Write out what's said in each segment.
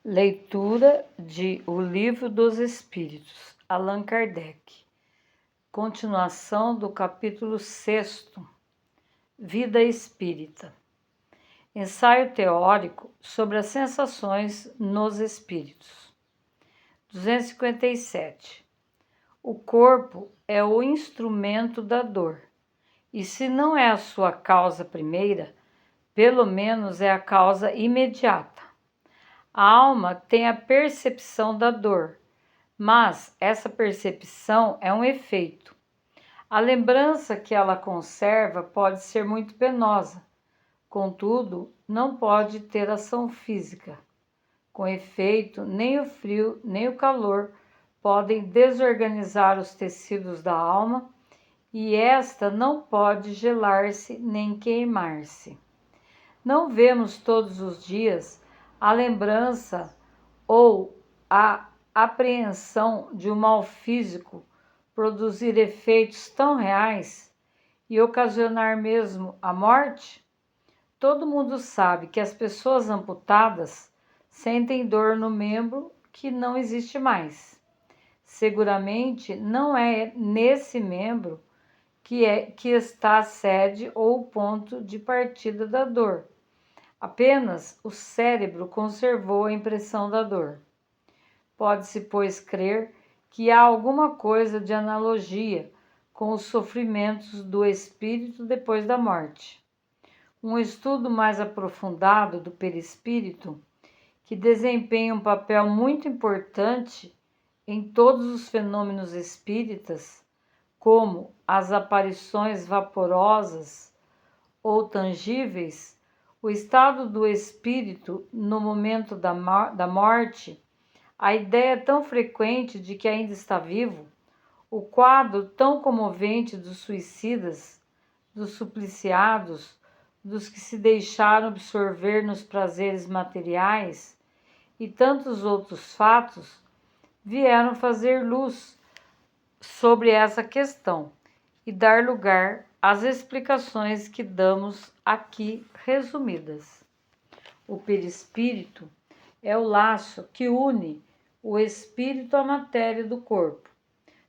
Leitura de O Livro dos Espíritos, Allan Kardec. Continuação do capítulo 6º, Vida Espírita. Ensaio teórico sobre as sensações nos espíritos. 257. O corpo é o instrumento da dor, e se não é a sua causa primeira, pelo menos é a causa imediata. A alma tem a percepção da dor, mas essa percepção é um efeito. A lembrança que ela conserva pode ser muito penosa, contudo, não pode ter ação física. Com efeito, nem o frio nem o calor podem desorganizar os tecidos da alma e esta não pode gelar-se nem queimar-se. Não vemos todos os dias a lembrança ou a apreensão de um mal físico produzir efeitos tão reais e ocasionar mesmo a morte? Todo mundo sabe que as pessoas amputadas sentem dor no membro que não existe mais. Seguramente não é nesse membro que está a sede ou o ponto de partida da dor. Apenas o cérebro conservou a impressão da dor. Pode-se, pois, crer que há alguma coisa de analogia com os sofrimentos do espírito depois da morte. Um estudo mais aprofundado do perispírito, que desempenha um papel muito importante em todos os fenômenos espíritas, como as aparições vaporosas ou tangíveis, o estado do espírito no momento da morte, a ideia tão frequente de que ainda está vivo, o quadro tão comovente dos suicidas, dos supliciados, dos que se deixaram absorver nos prazeres materiais e tantos outros fatos, vieram fazer luz sobre essa questão e dar lugar às explicações que damos aqui resumidas. O perispírito é o laço que une o espírito à matéria do corpo.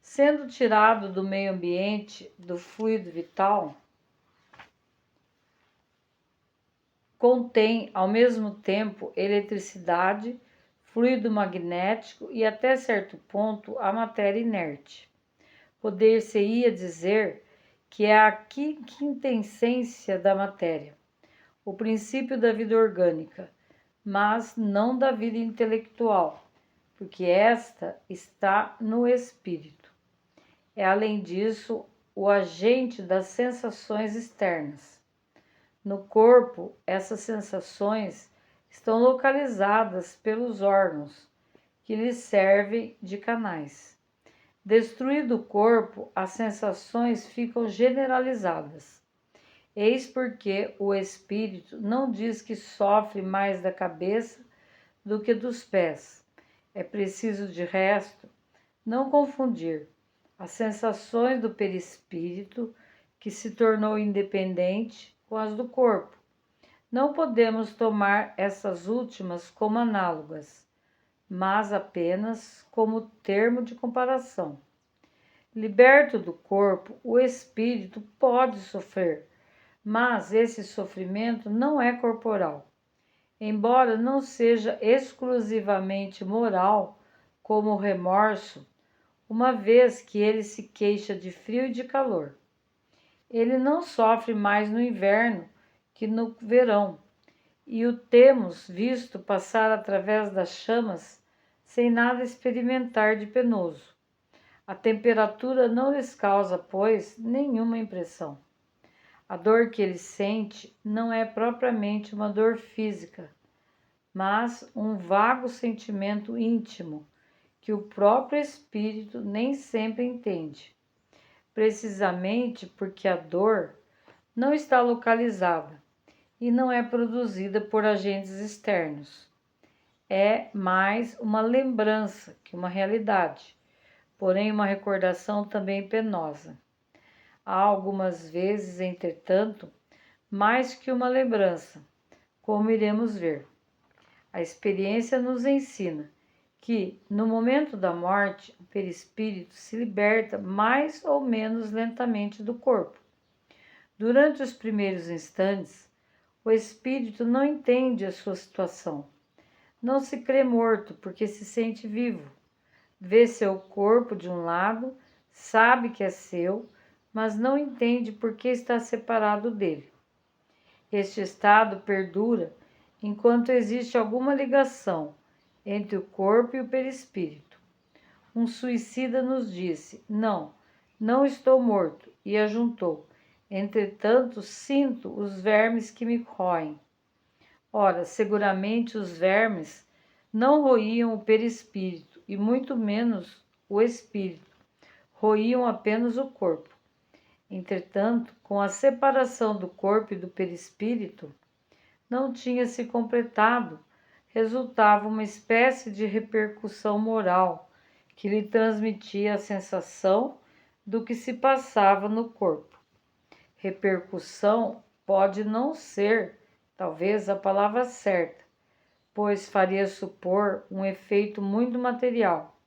Sendo tirado do meio ambiente do fluido vital, contém ao mesmo tempo eletricidade, fluido magnético e até certo ponto a matéria inerte. Poder-se-ia dizer que é a quintessência da matéria, o princípio da vida orgânica, mas não da vida intelectual, porque esta está no espírito. É, além disso, o agente das sensações externas. No corpo, essas sensações estão localizadas pelos órgãos, que lhes servem de canais. Destruído o corpo, as sensações ficam generalizadas. Eis porque o espírito não diz que sofre mais da cabeça do que dos pés. É preciso, de resto, não confundir as sensações do perispírito, que se tornou independente, com as do corpo. Não podemos tomar essas últimas como análogas, mas apenas como termo de comparação. Liberto do corpo, o espírito pode sofrer, mas esse sofrimento não é corporal. Embora não seja exclusivamente moral, como o remorso, uma vez que ele se queixa de frio e de calor. Ele não sofre mais no inverno que no verão, e o temos visto passar através das chamas sem nada experimentar de penoso. A temperatura não lhes causa, pois, nenhuma impressão. A dor que ele sente não é propriamente uma dor física, mas um vago sentimento íntimo que o próprio espírito nem sempre entende, precisamente porque a dor não está localizada e não é produzida por agentes externos. É mais uma lembrança que uma realidade, porém uma recordação também penosa. Há algumas vezes, entretanto, mais que uma lembrança, como iremos ver. A experiência nos ensina que, no momento da morte, o perispírito se liberta mais ou menos lentamente do corpo. Durante os primeiros instantes, o espírito não entende a sua situação. Não se crê morto porque se sente vivo. Vê seu corpo de um lado, sabe que é seu, mas não entende por que está separado dele. Este estado perdura enquanto existe alguma ligação entre o corpo e o perispírito. Um suicida nos disse: não estou morto, e ajuntou: entretanto, sinto os vermes que me roem. Ora, seguramente os vermes não roíam o perispírito, e muito menos o espírito, roíam apenas o corpo. Entretanto, com a separação do corpo e do perispírito, não tinha se completado, resultava uma espécie de repercussão moral que lhe transmitia a sensação do que se passava no corpo. Repercussão pode não ser, talvez, a palavra certa, pois faria supor um efeito muito material.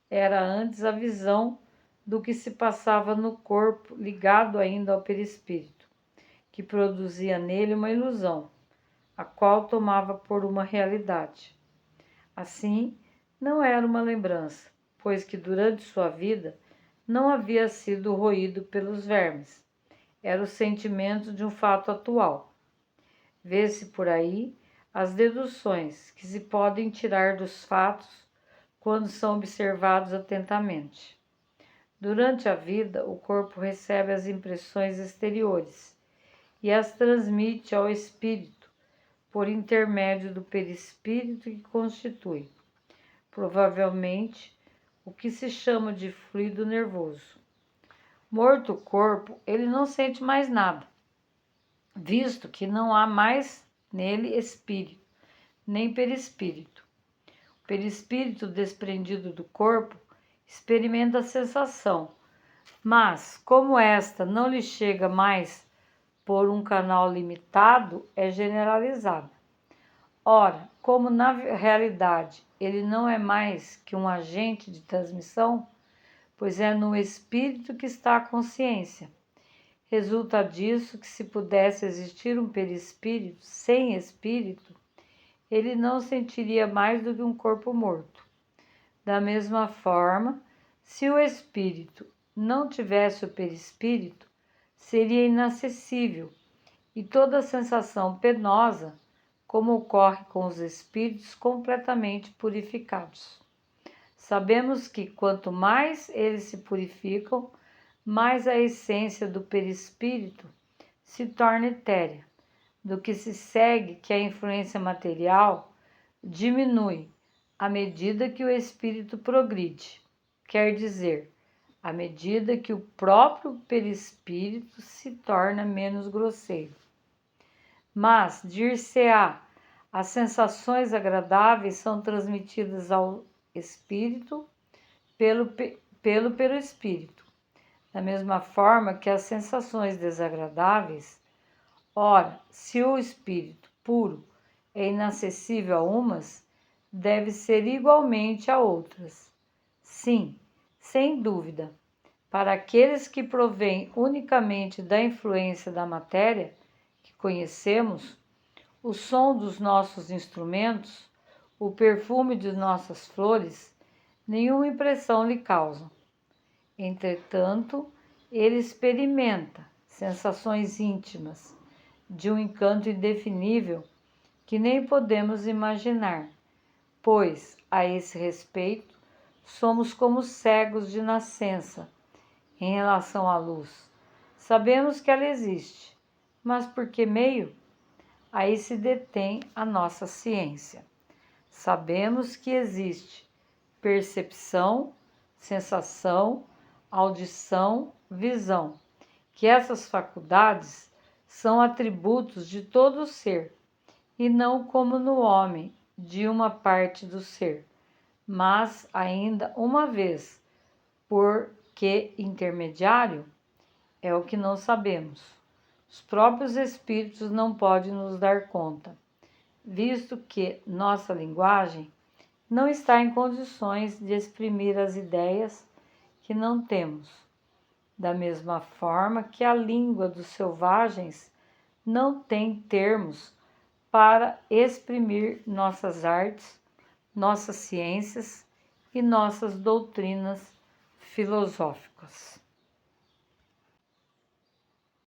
Era antes a visão do que se passava no corpo, ligado ainda ao perispírito, que produzia nele uma ilusão, a qual tomava por uma realidade. Assim, não era uma lembrança, pois que durante sua vida não havia sido roído pelos vermes. Era o sentimento de um fato atual. Vê-se por aí as deduções que se podem tirar dos fatos quando são observados atentamente. Durante a vida, o corpo recebe as impressões exteriores e as transmite ao espírito por intermédio do perispírito que constitui, provavelmente, o que se chama de fluido nervoso. Morto o corpo, ele não sente mais nada, visto que não há mais nele espírito, nem perispírito. O perispírito desprendido do corpo experimenta a sensação, mas, como esta não lhe chega mais por um canal limitado, é generalizada. Ora, como na realidade ele não é mais que um agente de transmissão, pois é no espírito que está a consciência. Resulta disso que, se pudesse existir um perispírito sem espírito, ele não sentiria mais do que um corpo morto. Da mesma forma, se o espírito não tivesse o perispírito, seria inacessível, e toda sensação penosa, como ocorre com os espíritos completamente purificados. Sabemos que quanto mais eles se purificam, mais a essência do perispírito se torna etérea, do que se segue que a influência material diminui à medida que o espírito progride, quer dizer, à medida que o próprio perispírito se torna menos grosseiro. Mas, dir-se-á, as sensações agradáveis são transmitidas ao espírito pelo perispírito, da mesma forma que as sensações desagradáveis. Ora, se o espírito puro é inacessível a umas, deve ser igualmente a outras. Sim, sem dúvida, para aqueles que provêm unicamente da influência da matéria que conhecemos, o som dos nossos instrumentos, o perfume de nossas flores, nenhuma impressão lhe causam. Entretanto, ele experimenta sensações íntimas, de um encanto indefinível que nem podemos imaginar, pois, a esse respeito, somos como cegos de nascença em relação à luz. Sabemos que ela existe, mas por que meio? Aí se detém a nossa ciência. Sabemos que existe percepção, sensação, audição, visão, que essas faculdades são atributos de todo o ser, e não como no homem, de uma parte do ser, mas ainda uma vez, por que intermediário? É o que não sabemos. Os próprios espíritos não podem nos dar conta. visto que nossa linguagem não está em condições de exprimir as ideias que não temos, da mesma forma que a língua dos selvagens não tem termos para exprimir nossas artes, nossas ciências e nossas doutrinas filosóficas.